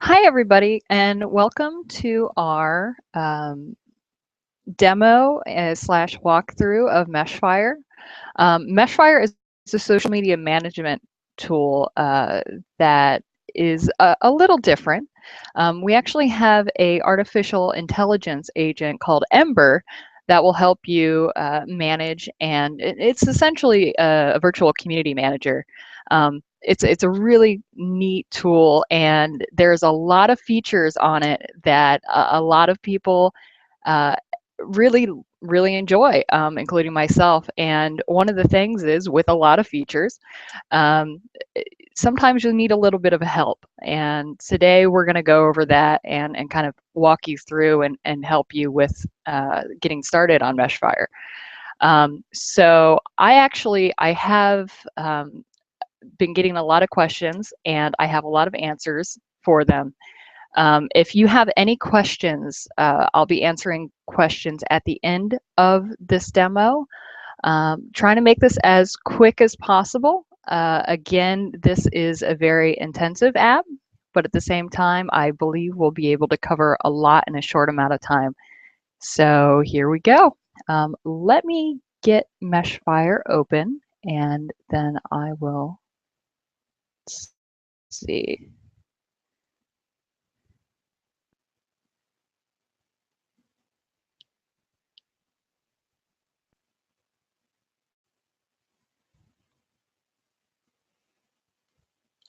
Hi, everybody, and welcome to our demo slash walkthrough of Meshfire. Meshfire is a social media management tool that is a little different. We actually have a artificial intelligence agent called Ember that will help you manage, and it's essentially a virtual community manager. It's a really neat tool, and there's a lot of features on it that a lot of people uh, really enjoy, including myself. And one of the things is, with a lot of features, um, sometimes you'll need a little bit of help. And today we're going to go over that and kind of walk you through and help you with getting started on Meshfire. So I have been getting a lot of questions, and I have a lot of answers for them. If you have any questions, I'll be answering questions at the end of this demo. Trying to make this as quick as possible. Again, this is a very intensive app, but at the same time, I believe we'll be able to cover a lot in a short amount of time. So here we go. Let me get Meshfire open, and then I will see.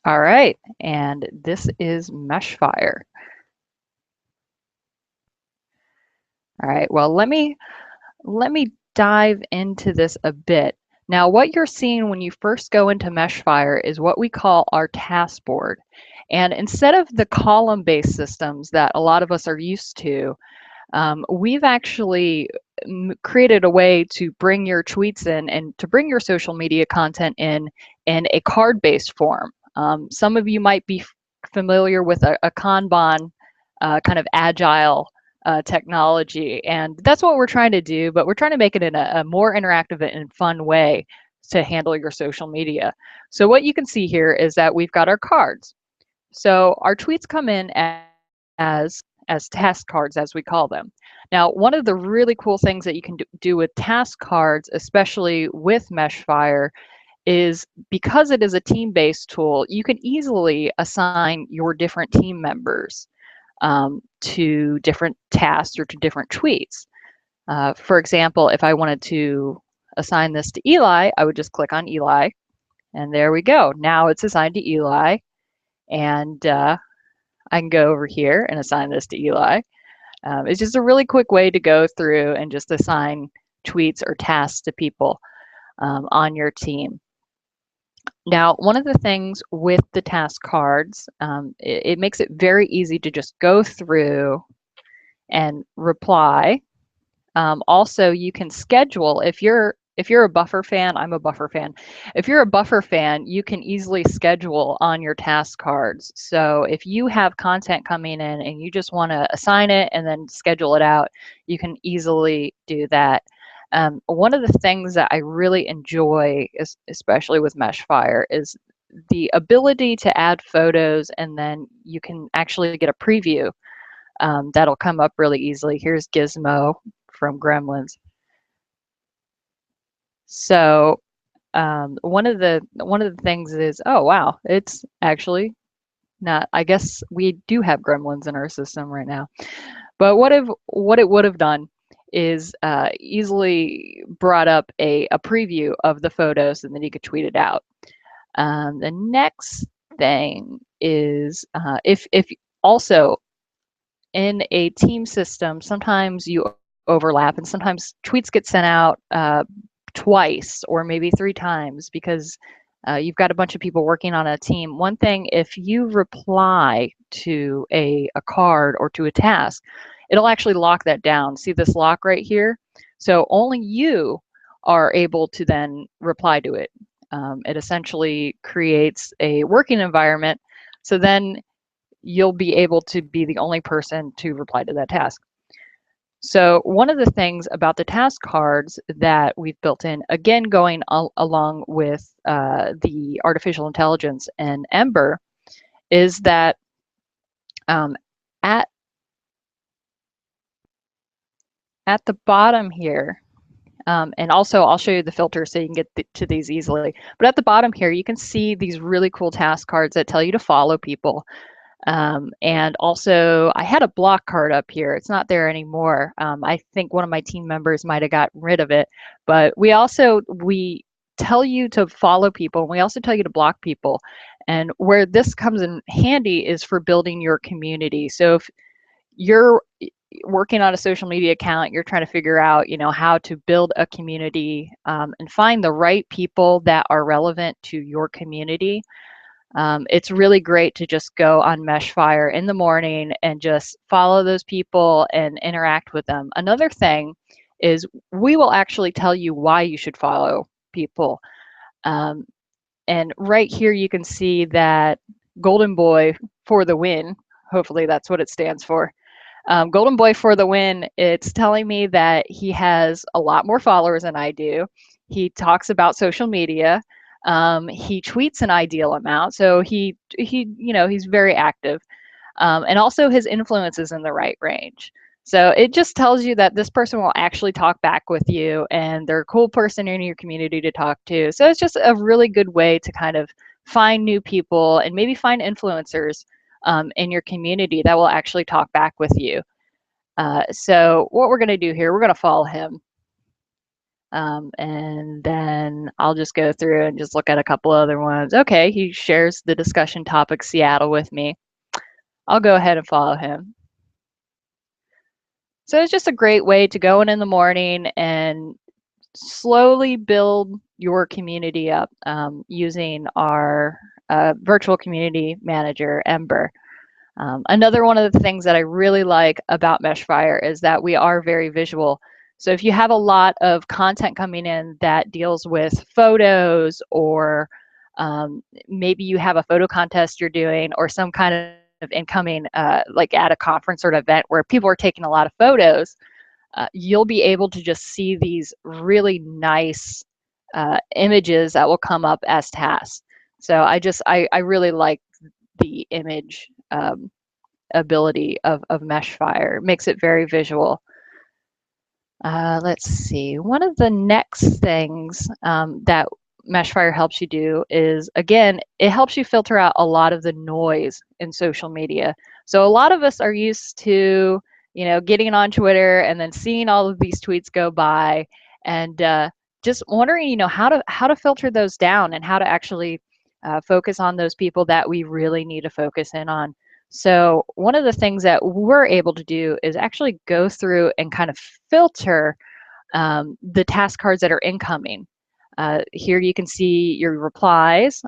All right, and this is Meshfire. All right, well, let me dive into this a bit. Now, what you're seeing when you first go into Meshfire is what we call our task board. And instead of the column-based systems that a lot of us are used to, we've actually created a way to bring your tweets in and to bring your social media content in a card-based form. Some of you might be familiar with a Kanban kind of agile technology, and that's what we're trying to do, but we're trying to make it in a more interactive and fun way to handle your social media. So what you can see here is that we've got our cards. So our tweets come in as task cards, as we call them. Now, one of the really cool things that you can do with task cards, especially with Meshfire, is because it is a team-based tool, you can easily assign your different team members to different tasks or to different tweets. For example, if I wanted to assign this to Eli, I would just click on Eli, and there we go. Now it's assigned to Eli, and I can go over here and assign this to Eli. It's just a really quick way to go through and just assign tweets or tasks to people on your team. Now, one of the things with the task cards, it makes it very easy to just go through and reply. Also, you can schedule, if you're a Buffer fan, I'm a Buffer fan. If you're a Buffer fan, you can easily schedule on your task cards. So if you have content coming in and you just want to assign it and then schedule it out, you can easily do that. One of the things that I really enjoy, especially with Meshfire, is the ability to add photos, and then you can actually get a preview that'll come up really easily. Here's Gizmo from Gremlins. So one of the things is, oh wow, it's actually not. I guess we do have Gremlins in our system right now. But what it would have done is easily brought up a preview of the photos, and then you could tweet it out. The next thing is if also in a team system, sometimes you overlap, and sometimes tweets get sent out twice or maybe 3 times because you've got a bunch of people working on a team. One thing, if you reply to a card or to a task, it'll actually lock that down. See this lock right here? So only you are able to then reply to it. It essentially creates a working environment, so then you'll be able to be the only person to reply to that task. So one of the things about the task cards that we've built in, again going along with the artificial intelligence and Ember, is that Um, at at the bottom here, and also I'll show you the filter so you can get to these easily. But at the bottom here, you can see these really cool task cards that tell you to follow people. And also, I had a block card up here. It's not there anymore. I think one of my team members might have got rid of it. But we tell you to follow people, and we also tell you to block people. And where this comes in handy is for building your community. So if you're working on a social media account, you're trying to figure out, how to build a community, and find the right people that are relevant to your community. It's really great to just go on Meshfire in the morning and just follow those people and interact with them. Another thing is we will actually tell you why you should follow people. Um, and right here you can see that Golden Boy for the win. Hopefully that's what it stands for. Golden Boy for the win, it's telling me that he has a lot more followers than I do. He talks about social media. He tweets an ideal amount, so he's very active. And also his influence is in the right range. So it just tells you that this person will actually talk back with you, and they're a cool person in your community to talk to. So it's just a really good way to kind of find new people and maybe find influencers in your community that will actually talk back with you. So what we're going to do here, we're going to follow him. And then I'll just go through and just look at a couple other ones. Okay, he shares the discussion topic Seattle with me. I'll go ahead and follow him. So it's just a great way to go in the morning and slowly build your community up using our virtual community manager, Ember. Another one of the things that I really like about Meshfire is that we are very visual. So if you have a lot of content coming in that deals with photos, or maybe you have a photo contest you're doing, or some kind of incoming, like at a conference or an event where people are taking a lot of photos, you'll be able to just see these really nice images that will come up as tasks. So I really like the image ability of Meshfire. It makes it very visual. Let's see. One of the next things that Meshfire helps you do is, again, it helps you filter out a lot of the noise in social media. So a lot of us are used to, getting on Twitter and then seeing all of these tweets go by, and just wondering, how to filter those down and how to actually focus on those people that we really need to focus in on. So one of the things that we're able to do is actually go through and kind of filter the task cards that are incoming. Here you can see your replies.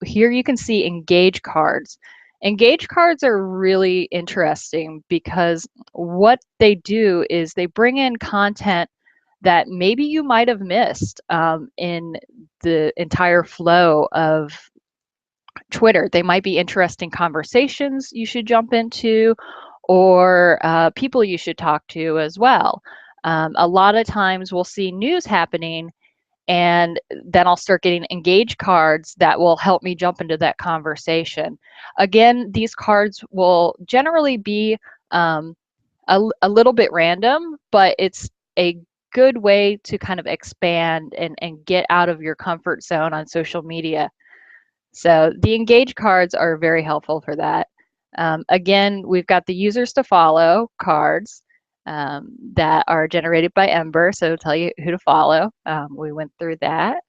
Here you can see engage cards. Engage cards are really interesting because what they do is they bring in content that maybe you might have missed in the entire flow of Twitter. They might be interesting conversations you should jump into, or people you should talk to as well. A lot of times we'll see news happening, and then I'll start getting engaged cards that will help me jump into that conversation. Again, these cards will generally be a little bit random, but it's a good way to kind of expand and get out of your comfort zone on social media. So the engage cards are very helpful for that. Again, we've got the users to follow cards that are generated by Ember, so it'll tell you who to follow. We went through that.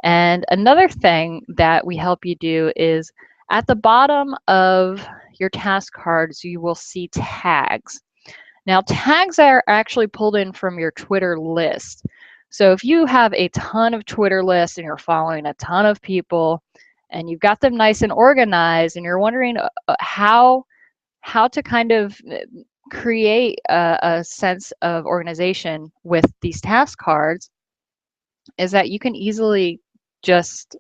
And another thing that we help you do is at the bottom of your task cards, you will see tags. Now, tags are actually pulled in from your Twitter list. So if you have a ton of Twitter lists and you're following a ton of people, and you've got them nice and organized, and you're wondering how to kind of create a sense of organization with these task cards, is that you can easily just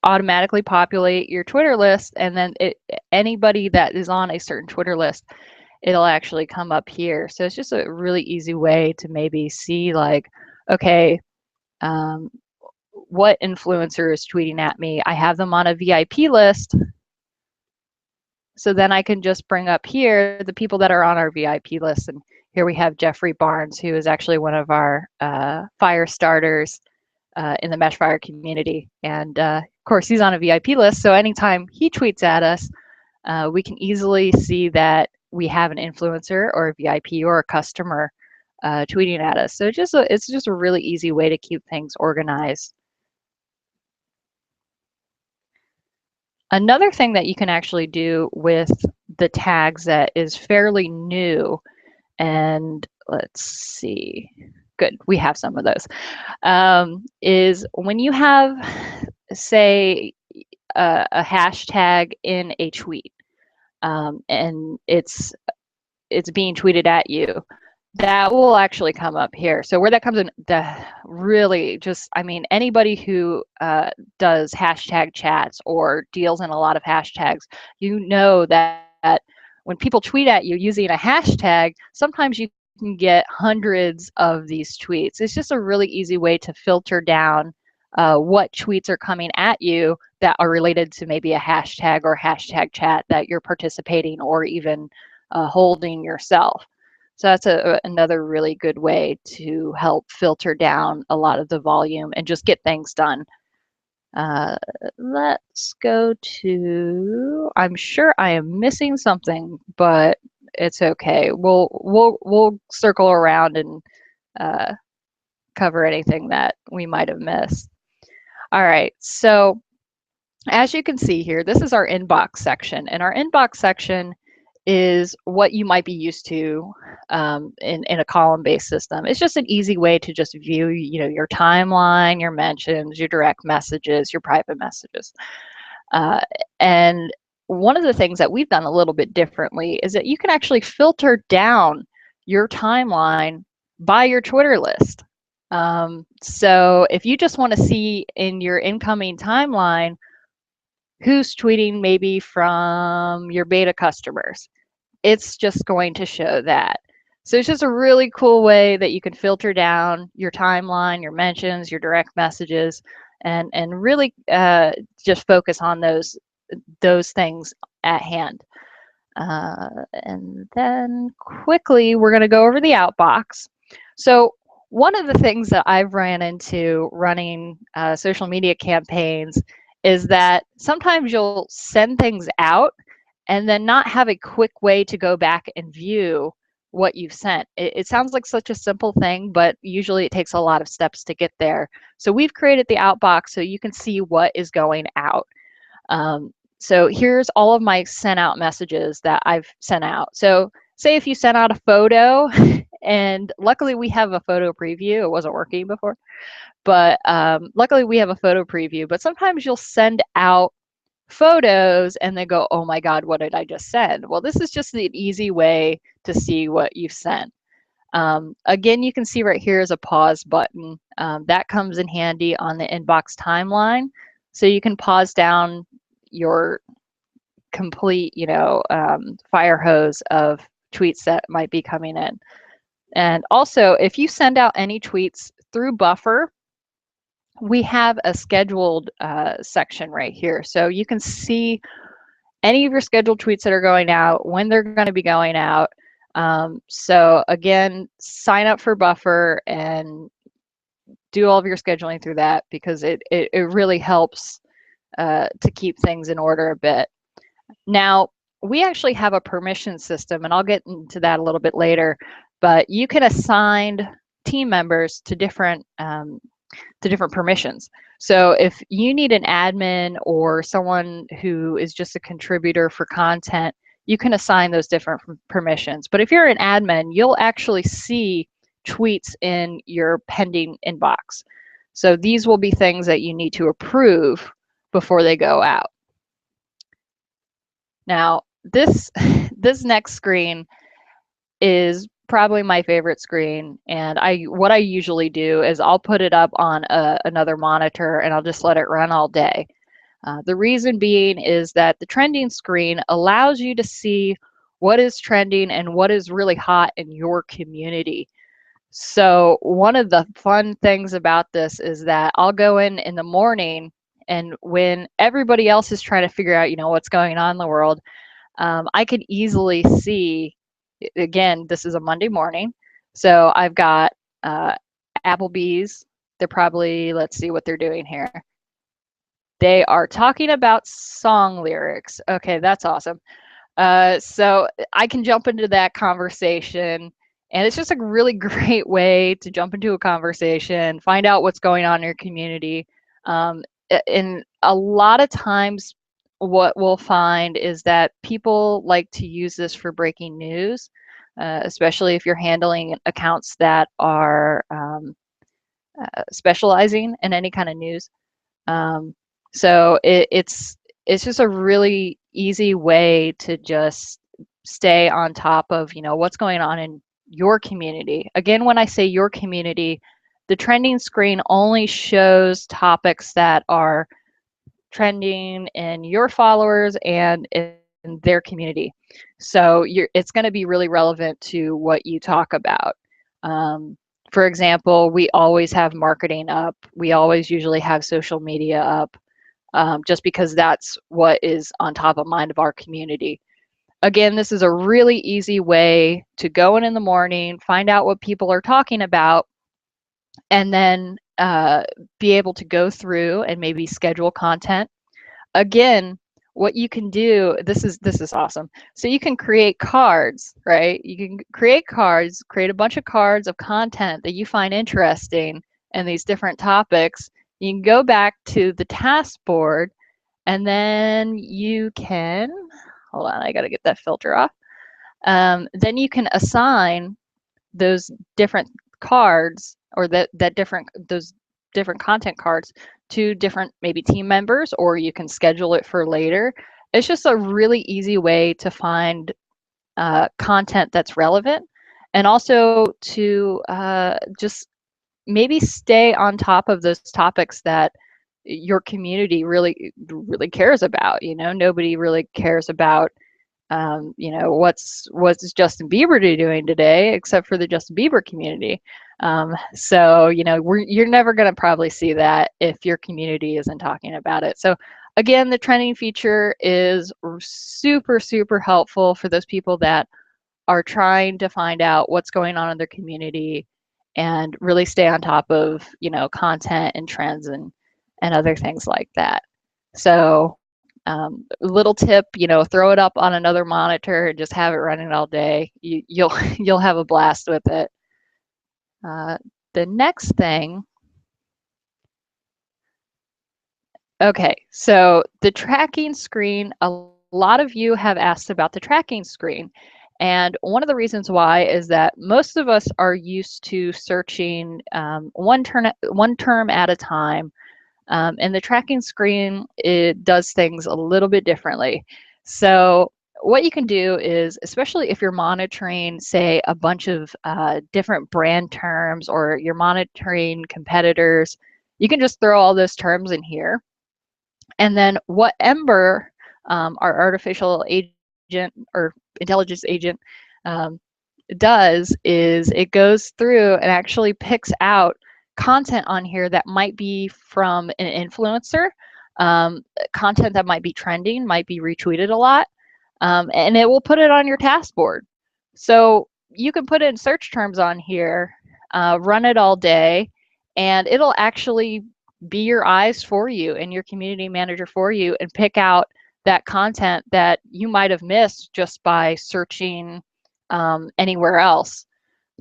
automatically populate your Twitter list, and then anybody that is on a certain Twitter list, it'll actually come up here. So it's just a really easy way to maybe see, like, okay, what influencer is tweeting at me? I have them on a VIP list. So then I can just bring up here the people that are on our VIP list. And here we have Jeffrey Barnes, who is actually one of our fire starters in the Meshfire community. And of course, he's on a VIP list. So anytime he tweets at us, we can easily see that we have an influencer or a VIP or a customer tweeting at us. So it's just a really easy way to keep things organized. Another thing that you can actually do with the tags that is fairly new, and let's see, good, we have some of those, is when you have, say, a hashtag in a tweet, and it's being tweeted at you, that will actually come up here. So where that comes in, really just, I mean, anybody who does hashtag chats or deals in a lot of hashtags, you know that when people tweet at you using a hashtag, sometimes you can get hundreds of these tweets. It's just a really easy way to filter down what tweets are coming at you that are related to maybe a hashtag or hashtag chat that you're participating or even holding yourself. So that's another really good way to help filter down a lot of the volume and just get things done. Let's go to, I'm sure I am missing something, but it's okay. We'll circle around and cover anything that we might have missed. All right, so as you can see here, this is our inbox section, and our inbox section is what you might be used to in a column-based system. It's just an easy way to just view, your timeline, your mentions, your direct messages, your private messages. And one of the things that we've done a little bit differently is that you can actually filter down your timeline by your Twitter list. So if you just want to see in your incoming timeline who's tweeting maybe from your beta customers, it's just going to show that. So it's just a really cool way that you can filter down your timeline, your mentions, your direct messages, and really just focus on those things at hand. And then quickly, we're going to go over the Outbox. So one of the things that I've ran into running social media campaigns is that sometimes you'll send things out and then not have a quick way to go back and view what you've sent. It sounds like such a simple thing, but usually it takes a lot of steps to get there. So we've created the Outbox so you can see what is going out. So here's all of my sent out messages that I've sent out. So say if you sent out a photo, and luckily we have a photo preview. It wasn't working before, but luckily we have a photo preview. But sometimes you'll send out photos and they go, oh my God, what did I just send? Well, this is just an easy way to see what you've sent. Again, you can see right here is a pause button. That comes in handy on the inbox timeline. So you can pause down your complete, fire hose of tweets that might be coming in. And also, if you send out any tweets through Buffer, we have a scheduled section right here. So you can see any of your scheduled tweets that are going out, when they're going to be going out. So again, sign up for Buffer and do all of your scheduling through that, because it really helps to keep things in order a bit. Now, we actually have a permission system, and I'll get into that a little bit later, but you can assign team members to different permissions. So if you need an admin or someone who is just a contributor for content, you can assign those different permissions. But if you're an admin, you'll actually see tweets in your pending inbox. So these will be things that you need to approve before they go out. Now, this next screen is probably my favorite screen, and what I usually do is I'll put it up on another monitor and I'll just let it run all day. The reason being is that the trending screen allows you to see what is trending and what is really hot in your community. So one of the fun things about this is that I'll go in the morning, and when everybody else is trying to figure out, what's going on in the world, I could easily see, again, this is a Monday morning, so I've got Applebee's. They're probably, let's see what they're doing here. They are talking about song lyrics. Okay, that's awesome. So I can jump into that conversation, and it's just a really great way to jump into a conversation, find out what's going on in your community. And a lot of times, what we'll find is that people like to use this for breaking news, especially if you're handling accounts that are specializing in any kind of news. Um, so it's just a really easy way to just stay on top of, what's going on in your community. Again, when I say your community, the trending screen only shows topics that are trending in your followers and in their community. So it's going to be really relevant to what you talk about. Um, for example, we always have marketing up. We always usually have social media up, just because that's what is on top of mind of our community. Again, this is a really easy way to go in the morning, find out what people are talking about, and then be able to go through and maybe schedule content. Again, what you can do, this is awesome. So you can create cards, right? You can create cards, create a bunch of cards of content that you find interesting and these different topics. You can go back to the task board, and then you can, hold on, I got to get that filter off. Then you can assign those different cards, or those different content cards, to different maybe team members, or you can schedule it for later. It's just a really easy way to find content that's relevant, and also to just maybe stay on top of those topics that your community really cares about. Nobody really cares about what's Justin Bieber doing today, except for the Justin Bieber community. So you're never going to probably see that if your community isn't talking about it. So again, the trending feature is super helpful for those people that are trying to find out what's going on in their community and really stay on top of content and trends and other things like that. So little tip, throw it up on another monitor and just have it running all day. You'll you'll have a blast with it. The next thing, okay, so the tracking screen, a lot of you have asked about the tracking screen. And one of the reasons why is that most of us are used to searching one term at a time. And the tracking screen, it does things a little bit differently. So what you can do is, especially if you're monitoring, say, a bunch of different brand terms, or you're monitoring competitors, you can just throw all those terms in here. And then what Ember, our artificial agent or intelligence agent, does is it goes through and actually picks out content on here that might be from an influencer, content that might be trending, might be retweeted a lot, and it will put it on your task board. So you can put in search terms on here, run it all day, and it'll actually be your eyes for you and your community manager for you, and pick out that content that you might have missed just by searching anywhere else.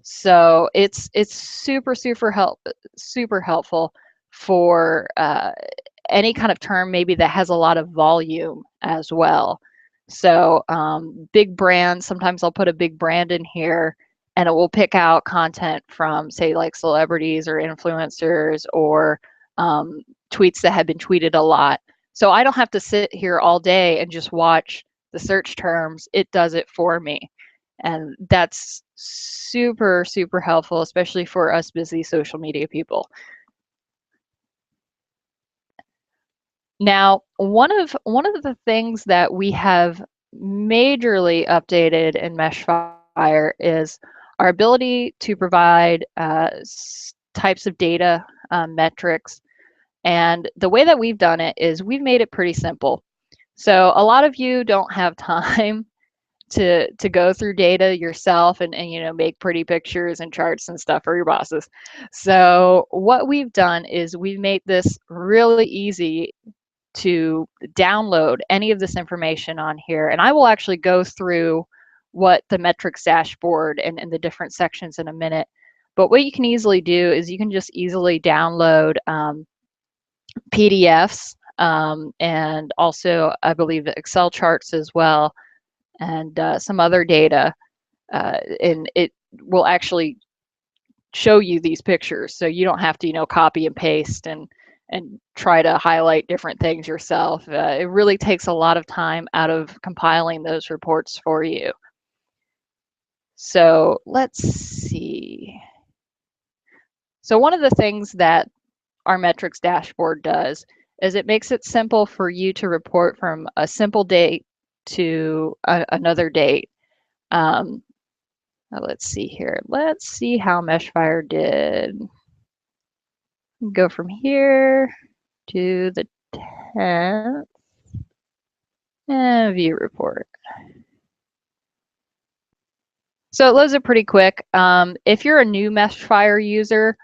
So it's super helpful for any kind of term maybe that has a lot of volume as well. So big brands, sometimes I'll put a big brand in here, and it will pick out content from, say, like celebrities or influencers, or tweets that have been tweeted a lot. So I don't have to sit here all day and just watch the search terms. It does it for me. And that's super helpful, especially for us busy social media people. Now, one of the things that we have majorly updated in Meshfire is our ability to provide types of data metrics. And the way that we've done it is we've made it pretty simple. So a lot of you don't have time to go through data yourself and you know, make pretty pictures and charts and stuff for your bosses. So what we've done is we've made this really easy to download any of this information on here. And I will actually go through what the metrics dashboard and the different sections in a minute. But what you can easily do is you can just easily download PDFs and also, I believe, Excel charts as well, and some other data. And it will actually show you these pictures, so you don't have to, you know, copy and paste and try to highlight different things yourself. It really takes a lot of time out of compiling those reports for you. So let's see. So one of the things that our metrics dashboard does is it makes it simple for you to report from a simple date to another date. Let's see here. Let's see how Meshfire did. Go from here to the 10th and view report. So it loads it pretty quick. If you're a new Meshfire user,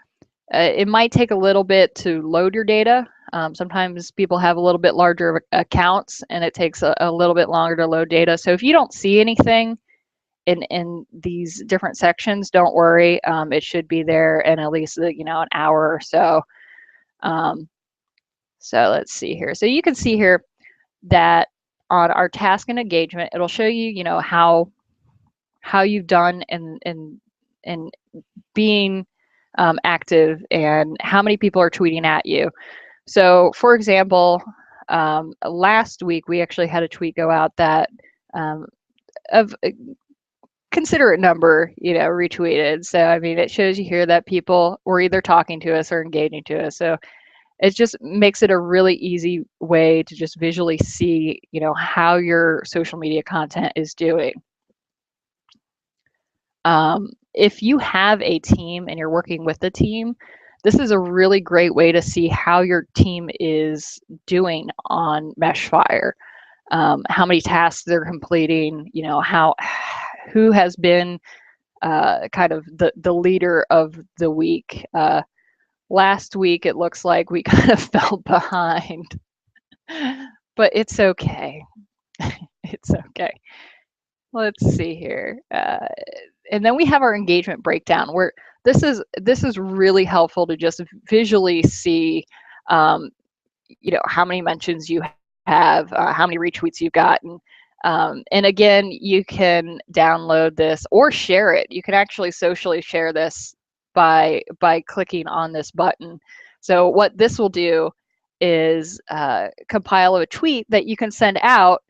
it might take a little bit to load your data. Sometimes people have a little bit larger accounts and it takes a little bit longer to load data. So if you don't see anything in these different sections, don't worry. It should be there in at least, you know, an hour or so. So let's see here. So you can see here that on our task and engagement, it'll show you, you know, how you've done in being active and how many people are tweeting at you. So for example, last week we actually had a tweet go out that of a considerate number, you know, retweeted. So I mean, it shows you here that people were either talking to us or engaging to us. So it just makes it a really easy way to just visually see, you know, how your social media content is doing. If you have a team and you're working with the team, this is a really great way to see how your team is doing on Meshfire. How many tasks they're completing, you know, who has been kind of the leader of the week. Last week, it looks like we kind of fell behind, but it's okay. It's okay. Let's see here. And then we have our engagement breakdown where this is really helpful to just visually see, you know, how many mentions you have, how many retweets you've gotten. And again, you can download this or share it. You can actually socially share this by clicking on this button. So what this will do is compile a tweet that you can send out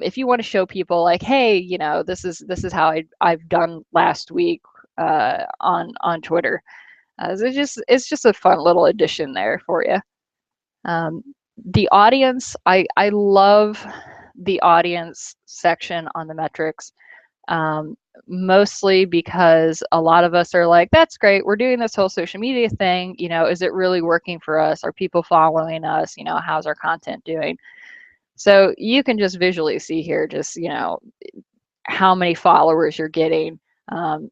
if you want to show people like, hey, you know, this is how I've done last week on Twitter. So it's just a fun little addition there for you. The audience, I love the audience section on the metrics, mostly because a lot of us are like, that's great, we're doing this whole social media thing, you know, is it really working for us? Are people following us? You know, how's our content doing? So you can just visually see here, just, you know, how many followers you're getting,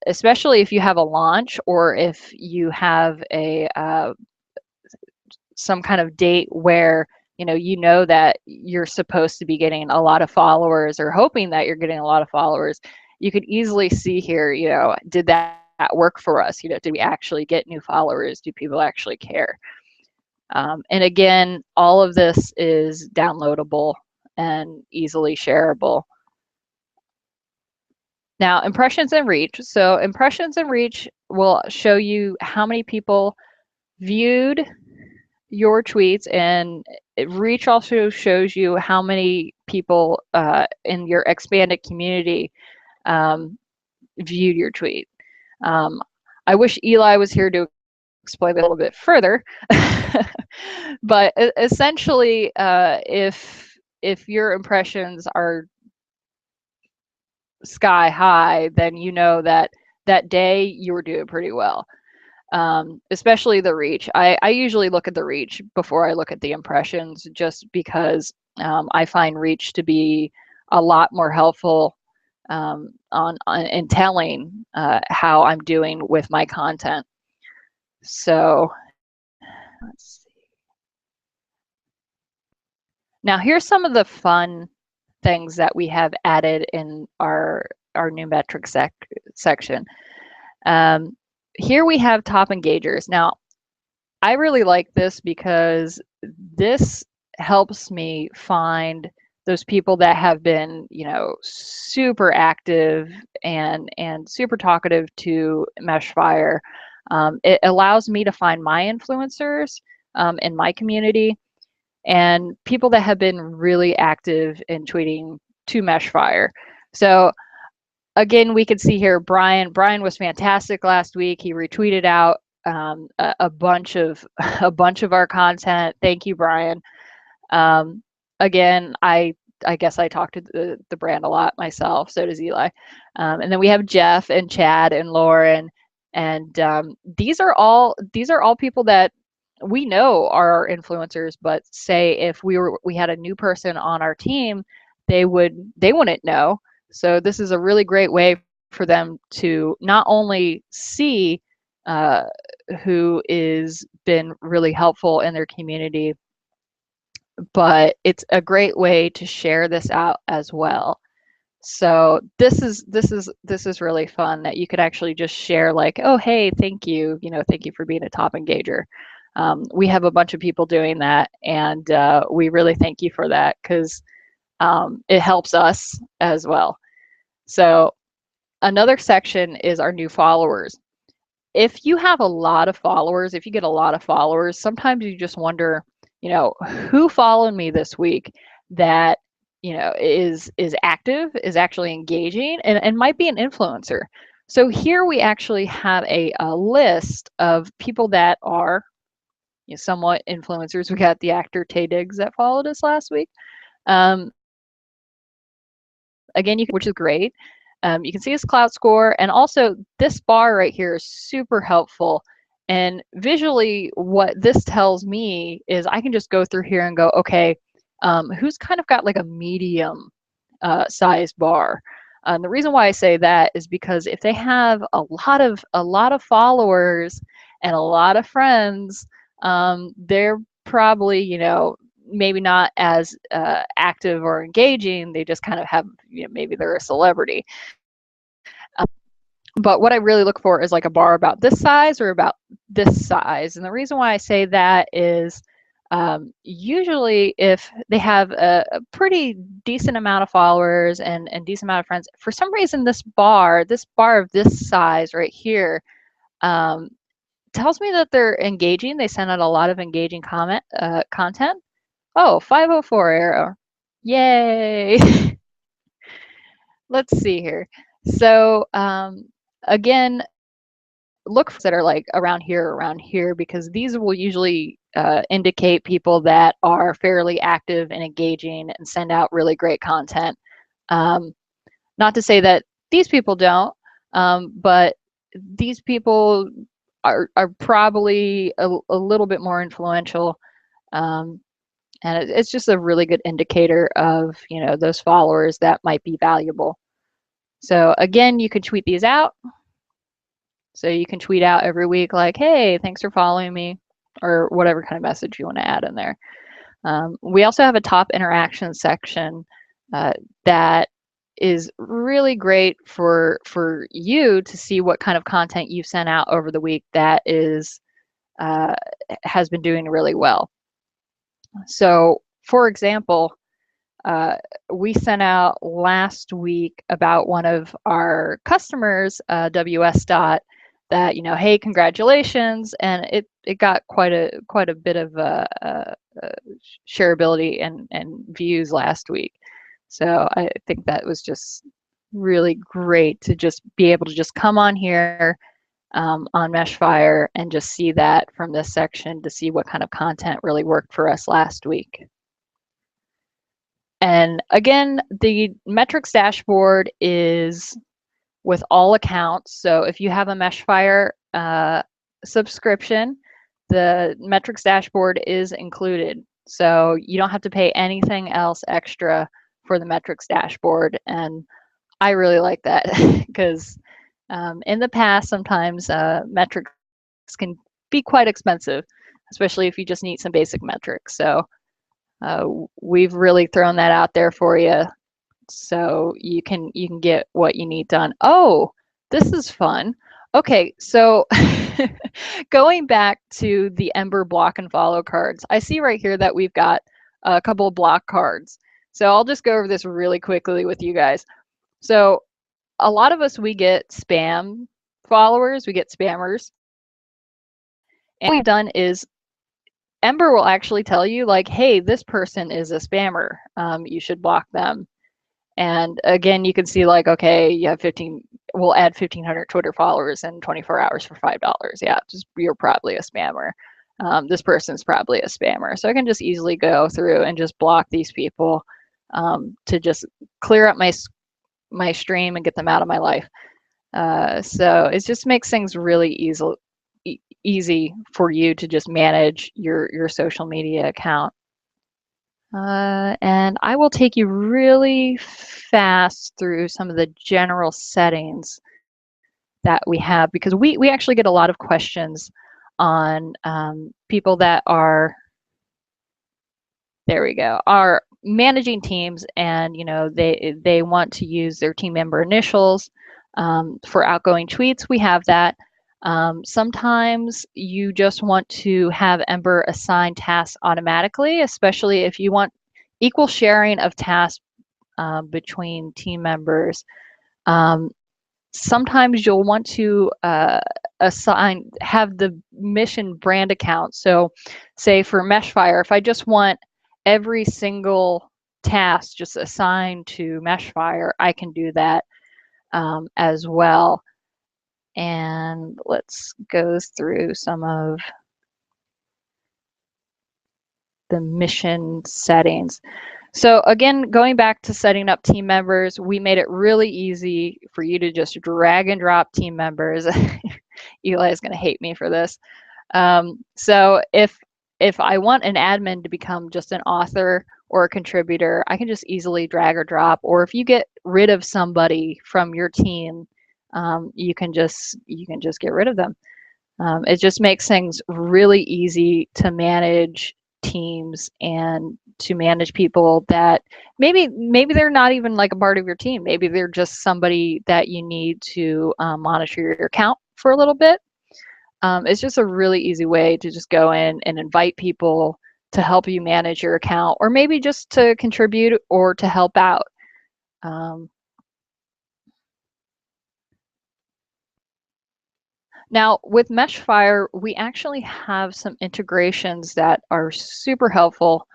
especially if you have a launch or if you have a some kind of date where you know that you're supposed to be getting a lot of followers or hoping that you're getting a lot of followers. You could easily see here, you know, did that work for us? You know, did we actually get new followers? Do people actually care? And again, all of this is downloadable and easily shareable. Now, impressions and reach. So impressions and reach will show you how many people viewed your tweets, and reach also shows you how many people in your expanded community viewed your tweet. I wish Eli was here to explain that a little bit further. But essentially, if your impressions are sky high, then you know that that day you were doing pretty well. Especially the reach. I usually look at the reach before I look at the impressions, just because I find reach to be a lot more helpful in telling how I'm doing with my content. So let's see. Now here's some of the fun things that we have added in our new metric section. Here we have top engagers. Now, I really like this because this helps me find those people that have been, you know, super active and super talkative to Meshfire. It allows me to find my influencers in my community and people that have been really active in tweeting to Meshfire. So again, we could see here Brian. Brian was fantastic last week. He retweeted out a bunch of a bunch of our content. Thank you, Brian. Again, I guess I talk to the brand a lot myself. So does Eli. And then we have Jeff and Chad and Lauren, and these are all people that we know are our influencers. But say if we had a new person on our team, they wouldn't know. So this is a really great way for them to not only see who is been really helpful in their community, but it's a great way to share this out as well. So this is really fun that you could actually just share like, oh, hey, thank you, thank you for being a top engager. We have a bunch of people doing that, and we really thank you for that because it helps us as well. So another section is our new followers. If you have a lot of followers, if you get a lot of followers, sometimes you just wonder, who followed me this week that, is active, is actually engaging, and might be an influencer. So here we actually have a list of people that are somewhat influencers. We got the actor Taye Diggs that followed us last week. Again, which is great. You can see his clout score, and also this bar right here is super helpful. And visually, what this tells me is I can just go through here and go, okay, who's kind of got like a medium size bar. And the reason why I say that is because if they have a lot of followers and a lot of friends, they're probably, maybe not as active or engaging. They just kind of have, maybe they're a celebrity. But what I really look for is like a bar about this size or about this size. And the reason why I say that is usually if they have a pretty decent amount of followers and decent amount of friends, for some reason this bar of this size right here tells me that they're engaging. They send out a lot of engaging content. Oh, 504 arrow. Yay. Let's see here. So again, look for that are like around here, because these will usually indicate people that are fairly active and engaging and send out really great content. Not to say that these people don't, but these people are probably a little bit more influential. And it's just a really good indicator of, those followers that might be valuable. So again, you can tweet these out. So you can tweet out every week like, hey, thanks for following me, or whatever kind of message you want to add in there. We also have a top interaction section that is really great for you to see what kind of content you've sent out over the week that has been doing really well. So for example, we sent out last week about one of our customers, WS Dot, that, hey, congratulations, and it got quite a bit of shareability and views last week. So I think that was just really great to just be able to just come on here on Meshfire and just see that from this section to see what kind of content really worked for us last week. And again, the metrics dashboard is with all accounts. So if you have a Meshfire subscription, the metrics dashboard is included. So you don't have to pay anything else extra for the metrics dashboard. And I really like that because in the past, sometimes metrics can be quite expensive, especially if you just need some basic metrics. So we've really thrown that out there for you, so you can get what you need done. Oh, this is fun. Okay, so going back to the Ember block and follow cards, I see right here that we've got a couple of block cards. So I'll just go over this really quickly with you guys. So a lot of us, we get spam followers, we get spammers. And what we've done is Ember will actually tell you like, hey, this person is a spammer. You should block them. And again, you can see like, okay, you have 15, we'll add 1,500 Twitter followers in 24 hours for $5. Yeah, just you're probably a spammer. This person's probably a spammer. So I can just easily go through and just block these people to just clear up my stream and get them out of my life. So it just makes things really easy for you to just manage your social media account. And I will take you really fast through some of the general settings that we have, because we actually get a lot of questions on people that are, there we go, are managing teams, and they want to use their team member initials for outgoing tweets. We have that. Sometimes you just want to have Ember assign tasks automatically, especially if you want equal sharing of tasks between team members. Sometimes you'll want to have the mission brand account. So say for Meshfire, if I just want every single task just assigned to Meshfire, I can do that as well. And let's go through some of the mission settings. So again, going back to setting up team members, we made it really easy for you to just drag and drop team members. Eli is going to hate me for this. So if I want an admin to become just an author or a contributor, I can just easily drag or drop. Or if you get rid of somebody from your team, you can just get rid of them. It just makes things really easy to manage teams and to manage people that maybe they're not even like a part of your team. Maybe they're just somebody that you need to monitor your account for a little bit. It's just a really easy way to just go in and invite people to help you manage your account, or maybe just to contribute or to help out. Now, with Meshfire, we actually have some integrations that are super helpful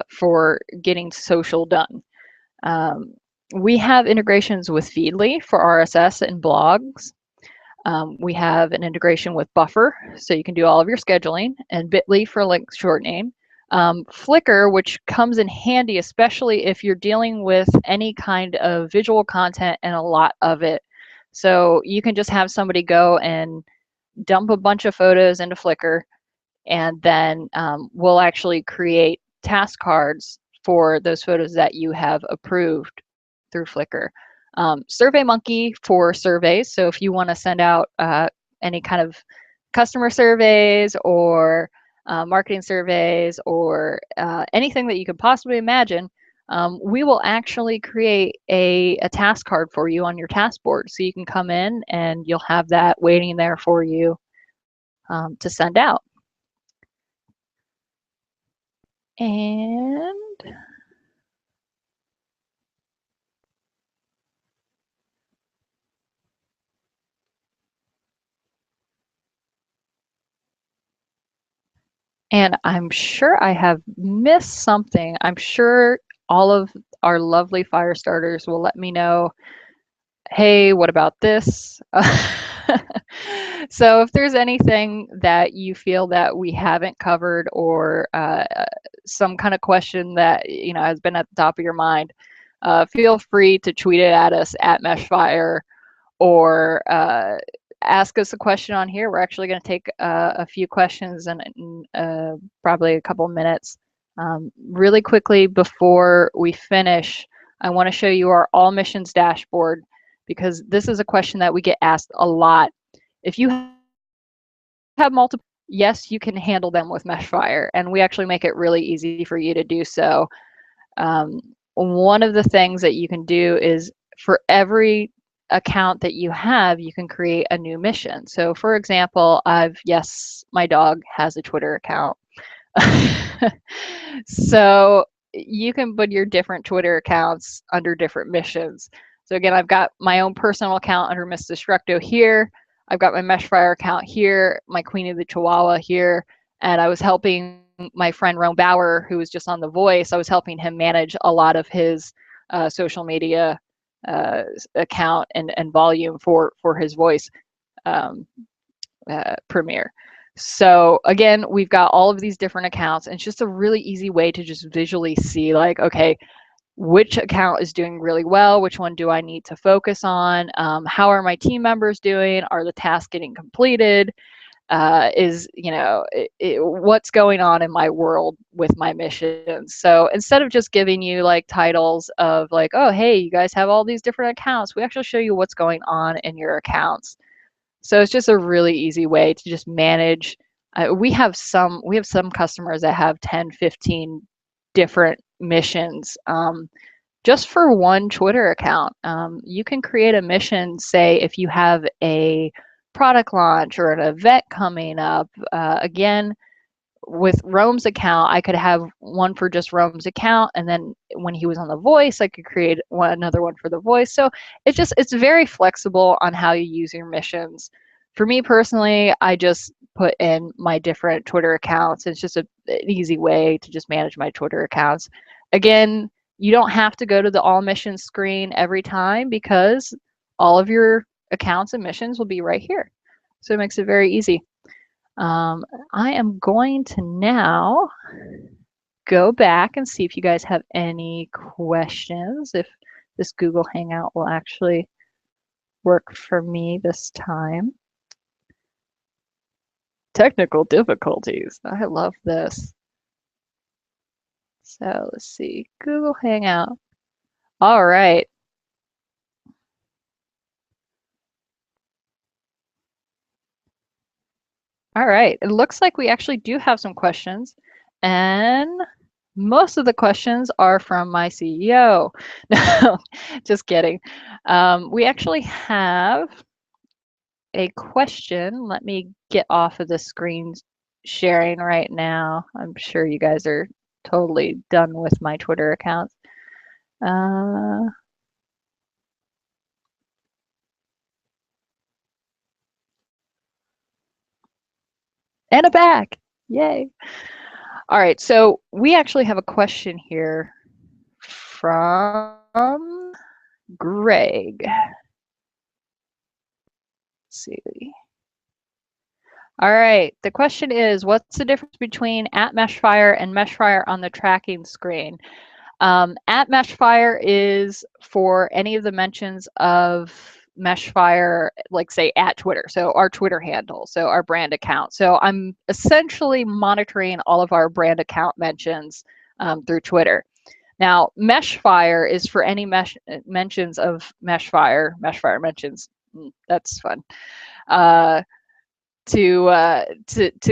for getting social done. We have integrations with Feedly for RSS and blogs. We have an integration with Buffer, so you can do all of your scheduling, and Bitly for link shortening. Flickr, which comes in handy, especially if you're dealing with any kind of visual content and a lot of it. So you can just have somebody go and dump a bunch of photos into Flickr, and then we'll actually create task cards for those photos that you have approved through Flickr. Surveymonkey for surveys. So if you want to send out any kind of customer surveys or marketing surveys or anything that you could possibly imagine, we will actually create a task card for you on your task board. So you can come in and you'll have that waiting there for you to send out. And I'm sure I have missed something. I'm sure all of our lovely fire starters will let me know, hey, what about this? So if there's anything that you feel that we haven't covered, or some kind of question that has been at the top of your mind, feel free to tweet it at us at Meshfire, or ask us a question on here. We're actually going to take a few questions in probably a couple minutes Really quickly before we finish, I want to show you our all missions dashboard, because this is a question that we get asked a lot. If you have multiple, yes, you can handle them with Meshfire, and we actually make it really easy for you to do so. One of the things that you can do is for every account that you have, you can create a new mission. So for example, yes, my dog has a Twitter account. So you can put your different Twitter accounts under different missions. So again, I've got my own personal account under Miss Destructo here. I've got my Meshfire account here, my Queen of the Chihuahua here, and I was helping my friend Rome Bauer, who was just on The Voice. I was helping him manage a lot of his social media account and volume for his Voice premiere. So again, we've got all of these different accounts, and it's just a really easy way to just visually see, like, okay, which account is doing really well, which one do I need to focus on, how are my team members doing, are the tasks getting completed, what's going on in my world with my missions. So instead of just giving you like titles of like, oh, hey, you guys have all these different accounts, we actually show you what's going on in your accounts. So it's just a really easy way to just manage. We have some customers that have 10, 15 different missions just for one Twitter account. You can create a mission, say, if you have a product launch or an event coming up. Again, with Rome's account, I could have one for just Rome's account, and then when he was on The Voice, I could create another one for The Voice. So it's very flexible on how you use your missions. For me personally, I just put in my different Twitter accounts. It's just an easy way to just manage my Twitter accounts. Again, you don't have to go to the all missions screen every time, because all of your accounts and missions will be right here. So it makes it very easy. I am going to now go back and see if you guys have any questions, if this Google Hangout will actually work for me this time. Technical difficulties. I love this. So let's see, Google Hangout. All right. All right, it looks like we actually do have some questions, and most of the questions are from my CEO. No, just kidding. We actually have a question. Let me get off of the screen sharing right now. I'm sure you guys are totally done with my Twitter accounts. And a back. Yay. All right, so we actually have a question here from Greg. Let's see. All right, the question is, what's the difference between @Meshfire and Meshfire on the tracking screen? @Meshfire is for any of the mentions of Meshfire, like say @Twitter, so our Twitter handle, so our brand account. So I'm essentially monitoring all of our brand account mentions through Twitter. Now, Meshfire is for any mentions of Meshfire mentions. That's fun. To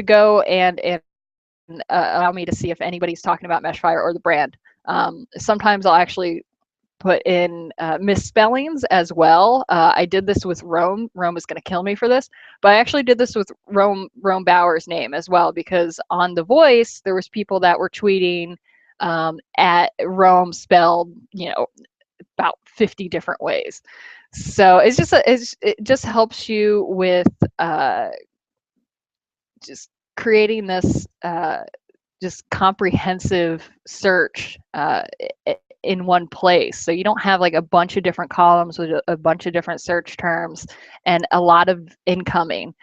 go and allow me to see if anybody's talking about Meshfire or the brand. Sometimes I'll actually put in misspellings as well. I did this with Rome. Rome is going to kill me for this, but I actually did this with Rome Bauer's name as well, because on The Voice there was people that were tweeting at Rome spelled, about 50 different ways. So it just helps you with just creating this just comprehensive search in one place. So you don't have like a bunch of different columns with a bunch of different search terms and a lot of incoming.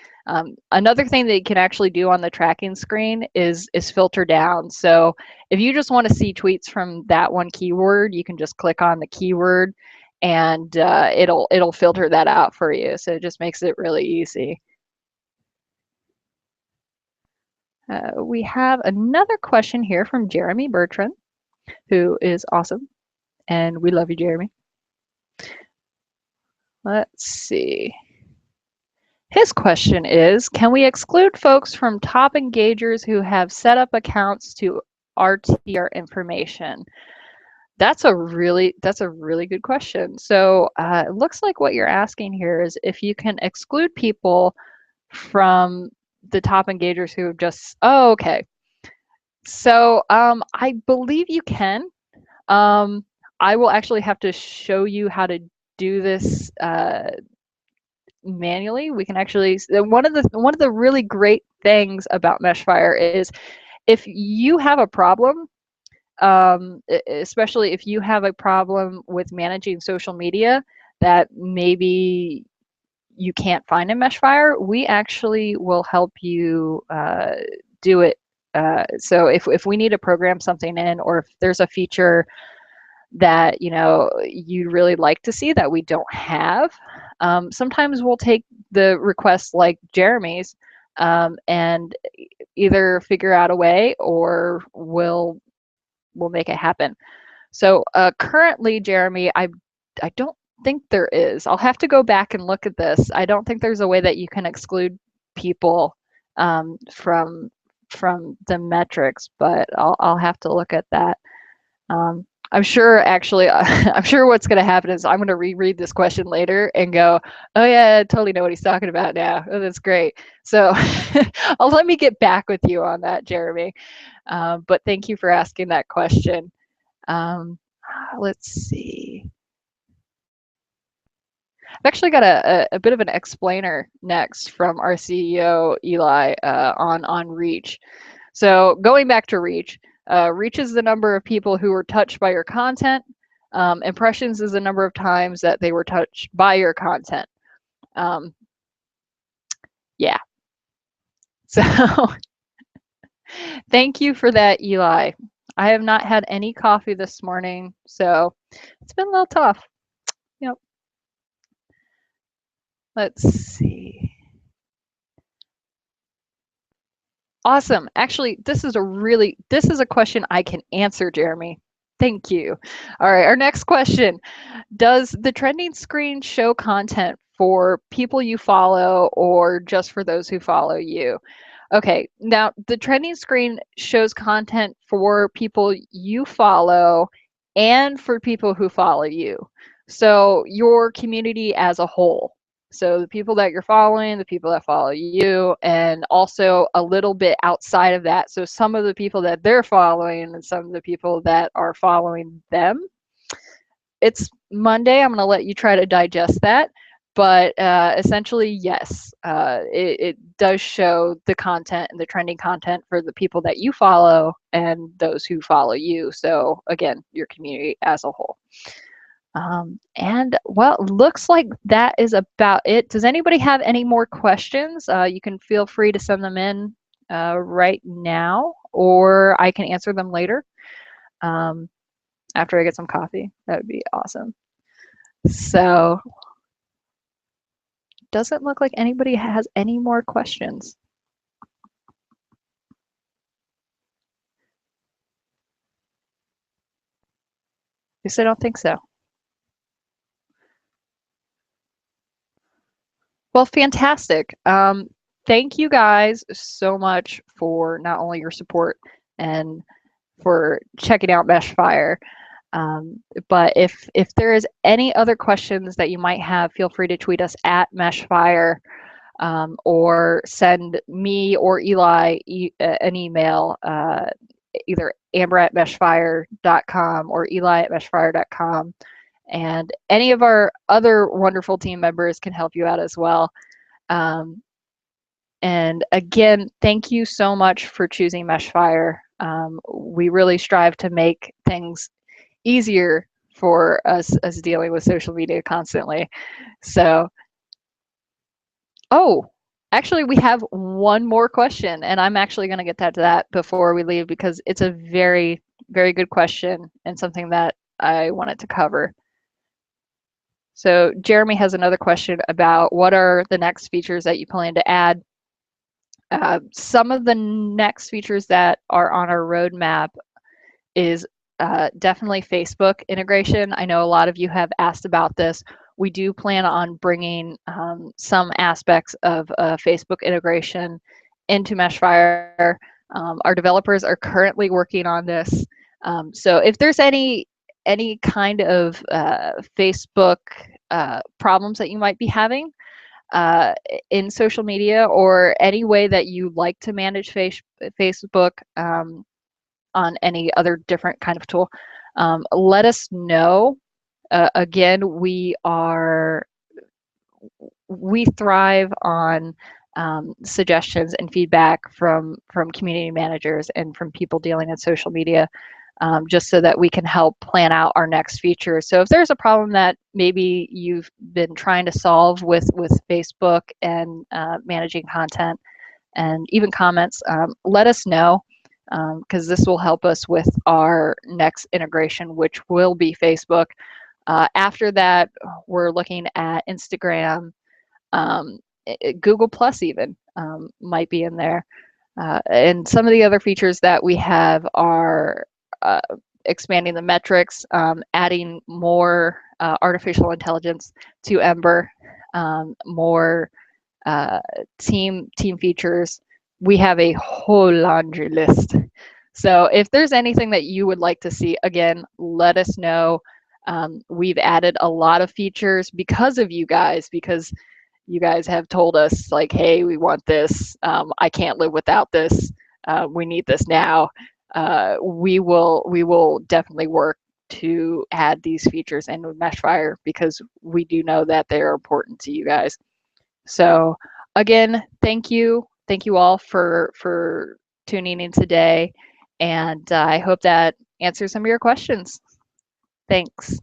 Another thing that you can actually do on the tracking screen is filter down. So if you just want to see tweets from that one keyword, you can just click on the keyword and it'll filter that out for you. So it just makes it really easy. We have another question here from Jeremy Bertrand, who is awesome, and we love you, Jeremy. Let's see. His question is, can we exclude folks from top engagers who have set up accounts to RT our information? That's a really good question. So it looks like what you're asking here is if you can exclude people from the top engagers who have just, oh, okay. So I believe you can. I will actually have to show you how to do this manually. We can actually, one of the really great things about Meshfire is if you have a problem, especially if you have a problem with managing social media that maybe you can't find in Meshfire, we actually will help you do it. So if we need to program something in, or if there's a feature that you'd really like to see that we don't have, sometimes we'll take the requests like Jeremy's and either figure out a way or we'll make it happen. So currently, Jeremy, I don't think there is. I'll have to go back and look at this. I don't think there's a way that you can exclude people from the metrics, but I'll have to look at that. I'm sure actually, I'm sure what's going to happen is I'm going to reread this question later and go, oh yeah, I totally know what he's talking about now. Oh, that's great. So let me get back with you on that, Jeremy. But thank you for asking that question. Let's see. I've actually got a bit of an explainer next from our CEO, Eli, on reach. So going back to reach, reach is the number of people who were touched by your content. Impressions is the number of times that they were touched by your content. Yeah. So thank you for that, Eli. I have not had any coffee this morning, so it's been a little tough. Yep. Let's see. Awesome. Actually, this is a question I can answer, Jeremy. Thank you. All right, our next question. Does the trending screen show content for people you follow or just for those who follow you? Okay, now the trending screen shows content for people you follow and for people who follow you. So your community as a whole. So the people that you're following, the people that follow you, and also a little bit outside of that. So some of the people that they're following and some of the people that are following them. It's Monday. I'm going to let you try to digest that. But essentially, yes, it does show the content and the trending content for the people that you follow and those who follow you. So again, your community as a whole. And well, looks like that is about it. Does anybody have any more questions? You can feel free to send them in right now, or I can answer them later after I get some coffee. That would be awesome. So doesn't look like anybody has any more questions. At least I don't think so. Well, fantastic. Thank you guys so much for not only your support and for checking out Meshfire. But if there is any other questions that you might have, feel free to tweet us at Meshfire or send me or Eli an email, either amber@meshfire.com or eli@meshfire.com. And any of our other wonderful team members can help you out as well. And again, thank you so much for choosing Meshfire. We really strive to make things easier for us dealing with social media constantly. So, oh, actually, we have one more question, and I'm actually going to get to that before we leave because it's a very, very good question and something that I wanted to cover. So Jeremy has another question about what are the next features that you plan to add. Some of the next features that are on our roadmap is definitely Facebook integration. I know a lot of you have asked about this. We do plan on bringing some aspects of Facebook integration into Meshfire. Our developers are currently working on this. So if there's any kind of Facebook problems that you might be having uh, in social media, or any way that you like to manage Facebook, on any other different kind of tool, let us know. Again, we thrive on suggestions and feedback from community managers and from people dealing in social media, just so that we can help plan out our next feature. So if there's a problem that maybe you've been trying to solve with Facebook and managing content and even comments, let us know, because this will help us with our next integration, which will be Facebook. After that, we're looking at Instagram, Google Plus even might be in there. And some of the other features that we have are expanding the metrics, adding more artificial intelligence to Ember, more team features. We have a whole laundry list. So if there's anything that you would like to see, again, let us know. We've added a lot of features because of you guys, because you guys have told us like, hey, we want this. I can't live without this. We need this now. We will definitely work to add these features into Meshfire, because we do know that they're important to you guys. So again, thank you. Thank you all for tuning in today. And I hope that answers some of your questions. Thanks.